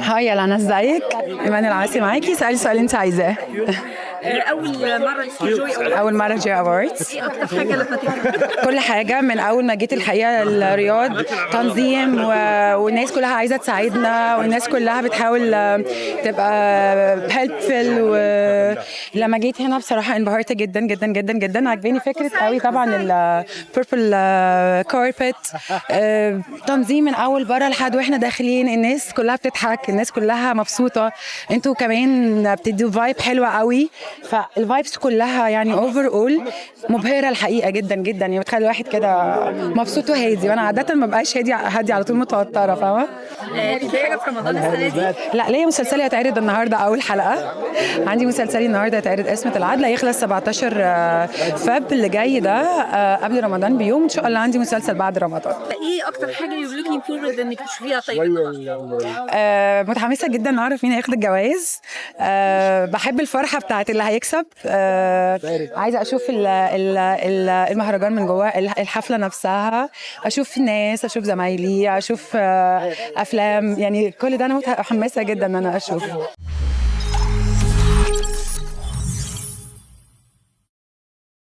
هاي يا لنا، ازيك؟ ايمان العاصي معاكي. سألي السؤال اللي انت عايزاه. أول مرة في جوي اول مره جي اووردز. إيه أكتر حاجة لفتتك؟ كل حاجه من اول ما جيت الحقيقه الرياض تنظيم والناس كلها عايزه تساعدنا، والناس كلها بتحاول تبقى هيلبفل. ولما جيت هنا بصراحه انبهرت جدا جدا جدا جدا. عجباني فكره قوي طبعا البيربل كاربت، تنظيم من اول بره لحد واحنا داخلين. الناس كلها بتضحك، الناس كلها مبسوطه. انتوا كمان بتدوا فايب حلوه قوي. فالفايبس كلها يعني اوفر اول مبهره الحقيقه جدا جدا. يعني بتخلي الواحد كده مبسوط وهادي، وانا عاده ما بقاش هادي على طول متوتره، فاهمه؟ في حاجة في رمضان السنة دي؟ لا، ليا مسلسلي هيتعرض النهارده اول حلقه. عندي مسلسلي النهارده هيتعرض اسمة العدل، هيخلص 17 فب اللي جاي ده، قبل رمضان بيوم ان شاء الله. عندي مسلسل بعد رمضان. إيه أكتر حاجة you're looking forward إنك تشوفيها طيب؟ متحمسه جدا اعرف مين هياخد الجوائز. بحب الفرحه بتاعت اللي هيكسب. عايزه اشوف المهرجان من جوه، الحفله نفسها، اشوف ناس، اشوف زمايلي، اشوف افلام. يعني كل ده انا متحمسه جدا ان انا اشوفه.